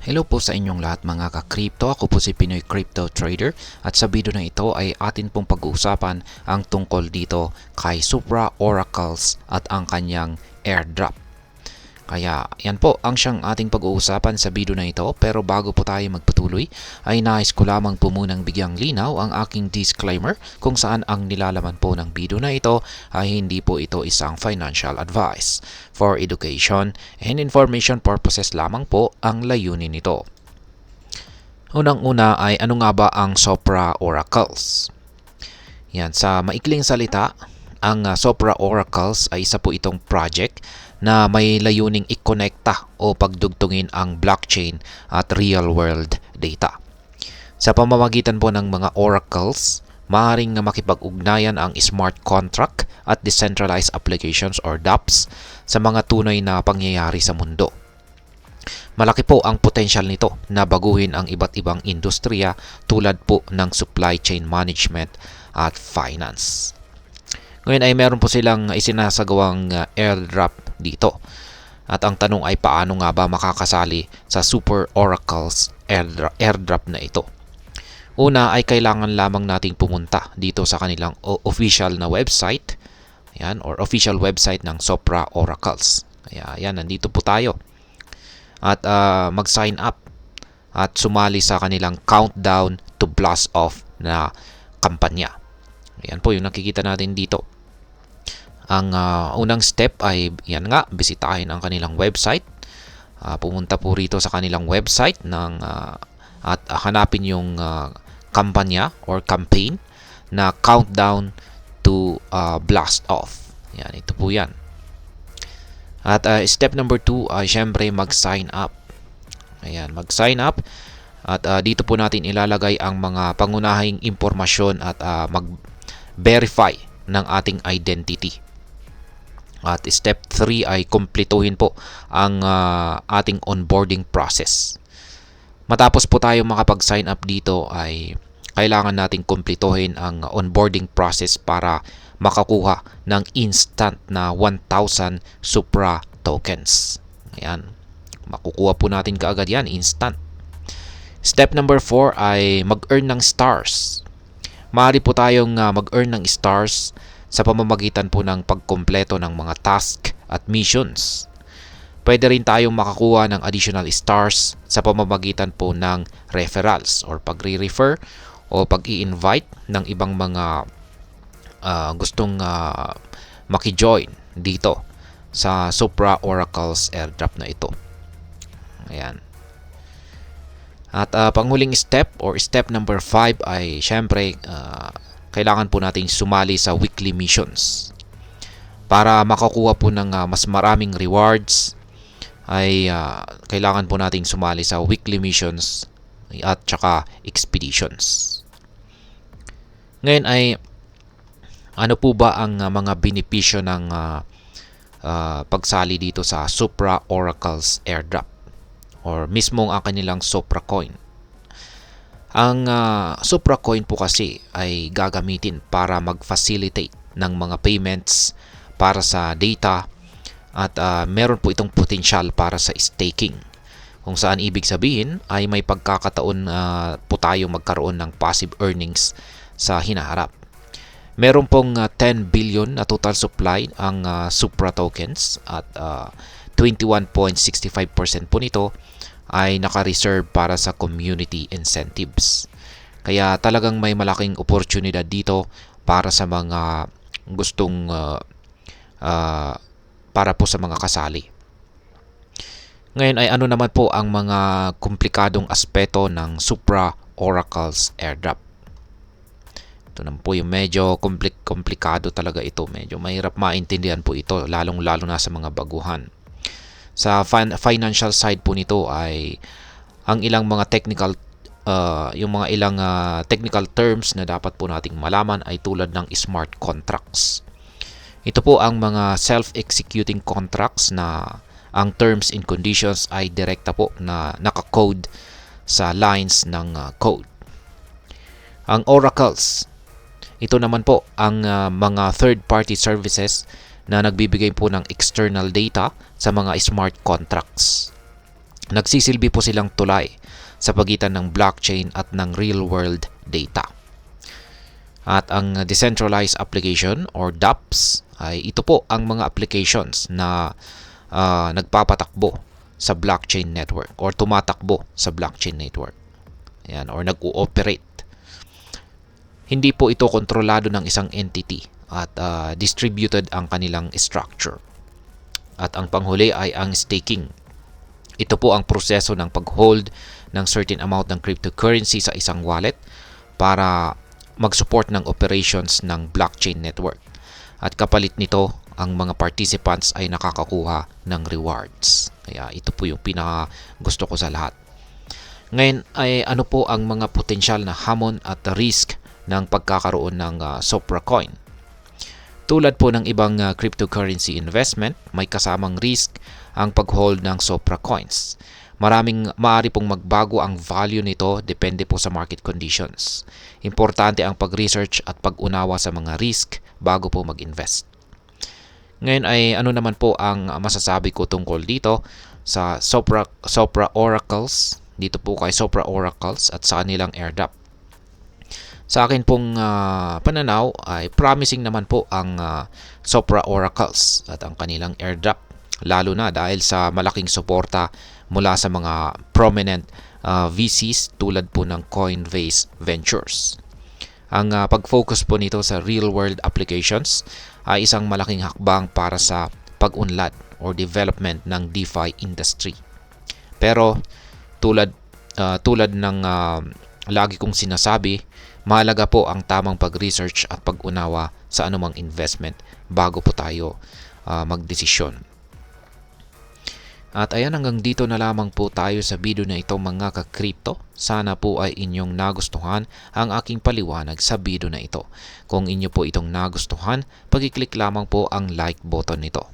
Hello po sa inyong lahat mga ka-crypto. Ako po si Pinoy Crypto Trader at sa video na ito ay atin pong pag-uusapan ang tungkol dito kay Supra Oracles at ang kanyang airdrop. Kaya yan po ang siyang ating pag-uusapan sa video na ito, pero bago po tayo magpatuloy ay nais ko lamang po munang bigyang linaw ang aking disclaimer kung saan ang nilalaman po ng video na ito ay hindi po ito isang financial advice. For education and information purposes lamang po ang layunin nito. Unang-una ay ano nga ba ang Supra Oracles? Yan, sa maikling salita, ang Supra Oracles ay isa po itong project na may layuning ikonekta o pagdugtungin ang blockchain at real-world data. Sa pamamagitan po ng mga oracles, maaaring makipag-ugnayan ang smart contract at decentralized applications or dApps sa mga tunay na pangyayari sa mundo. Malaki po ang potensyal nito na baguhin ang iba't ibang industriya tulad po ng supply chain management at finance. Ngayon ay meron po silang isinasagawang airdrop dito. At ang tanong ay paano nga ba makakasali sa Super Oracles airdrop na ito? Una ay kailangan lamang nating pumunta dito sa kanilang official na website. Yan, or official website ng Supra Oracles. Kaya yan, nandito po tayo. At mag-sign up at sumali sa kanilang countdown to blast off na kampanya. Yan po yung nakikita natin dito. Ang unang step ay yan nga, bisitahin ang kanilang website. Pumunta po rito sa kanilang website at hanapin yung kampanya or campaign na countdown to blast off. Yan, ito po yan. At step number 2 ay syempre mag-sign up. Ayan, mag-sign up. At dito po natin ilalagay ang mga pangunahing impormasyon at mag-verify ng ating identity. At step 3 ay kumpletuhin po ang ating onboarding process. Matapos po tayo makapag-sign up dito ay kailangan nating kumpletuhin ang onboarding process para makakuha ng instant na 1,000 Supra tokens. Ayan. Makukuha po natin kaagad yan, instant. Step number 4 ay mag-earn ng stars. Maaari po tayong mag-earn ng stars sa pamamagitan po ng pagkumpleto ng mga task at missions. Pwede rin tayong makakuha ng additional stars sa pamamagitan po ng referrals or pagre-refer o pag-i-invite ng ibang mga gustong maki-join dito sa Supra Oracles airdrop na ito. Ayan. At panghuling step or step number 5 ay syempre kailangan po nating sumali sa weekly missions. Para makakuha po ng mas maraming rewards ay kailangan po nating sumali sa weekly missions at saka expeditions. Ngayon ay ano po ba ang mga benepisyo ng pagsali dito sa Supra Oracles airdrop or mismong ang kanilang Supra coin? Ang Supra coin po kasi ay gagamitin para mag-facilitate ng mga payments para sa data at meron po itong potensyal para sa staking. Kung saan ibig sabihin ay may pagkakataon po tayo magkaroon ng passive earnings sa hinaharap. Meron pong 10 billion na total supply ang Supra tokens at 21.65% po nito ay naka-reserve para sa community incentives. Kaya talagang may malaking oportunidad dito para sa mga gustong para po sa mga kasali. Ngayon ay ano naman po ang mga komplikadong aspeto ng Supra Oracles airdrop. Ito naman po yung medyo komplikado talaga ito. Medyo mahirap maintindihan po ito lalong-lalo na sa mga baguhan. Sa financial side po nito ay ang ilang mga technical technical terms na dapat po nating malaman ay tulad ng smart contracts. Ito po ang mga self-executing contracts na ang terms and conditions ay direkta po na naka-code sa lines ng code. Ang oracles, ito naman po ang mga third-party services na nagbibigay po ng external data sa mga smart contracts. Nagsisilbi po silang tulay sa pagitan ng blockchain at ng real-world data. At ang decentralized application or dApps ay ito po ang mga applications na nagpapatakbo sa blockchain network or tumatakbo sa blockchain network. Ayan, or nag-ooperate. Hindi po ito kontrolado ng isang entity at distributed ang kanilang structure. At ang panghuli ay ang staking. Ito po ang proseso ng pag-hold ng certain amount ng cryptocurrency sa isang wallet para mag-support ng operations ng blockchain network. At kapalit nito, ang mga participants ay nakakakuha ng rewards. Kaya ito po yung pinaka gusto ko sa lahat. Ngayon ay ano po ang mga potensyal na hamon at risk ng pagkakaroon ng Sopra coin. Tulad po ng ibang cryptocurrency investment, may kasamang risk ang pag-hold ng Sopra coins. Maaari pong magbago ang value nito depende po sa market conditions. Importante ang pag-research at pag-unawa sa mga risk bago po mag-invest. Ngayon ay ano naman po ang masasabi ko tungkol dito sa Sopra Oracles, dito po kay Sopra Oracles at sa kanilang airdrop. Sa akin pong pananaw ay promising naman po ang Sopra Oracles at ang kanilang airdrop, lalo na dahil sa malaking suporta mula sa mga prominent VCs tulad po ng Coinbase Ventures. Ang pag-focus po nito sa real-world applications ay isang malaking hakbang para sa pag-unlad or development ng DeFi industry. Pero tulad ng lagi kong sinasabi, mahalaga po ang tamang pag-research at pag-unawa sa anumang investment bago po tayo magdesisyon. At ayan, hanggang dito na lamang po tayo sa video na ito mga ka-crypto. Sana po ay inyong nagustuhan ang aking paliwanag sa video na ito. Kung inyo po itong nagustuhan, pag-click lamang po ang like button nito.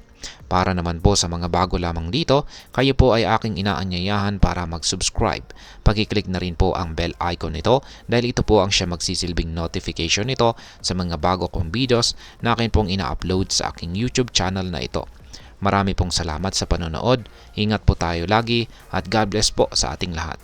Para naman po sa mga bago lamang dito, kayo po ay aking inaanyayahan para mag-subscribe. Pag-click na rin po ang bell icon nito dahil ito po ang siya magsisilbing notification nito sa mga bago kong videos na akin pong ina-upload sa aking YouTube channel na ito. Marami pong salamat sa panonood. Ingat po tayo lagi at God bless po sa ating lahat.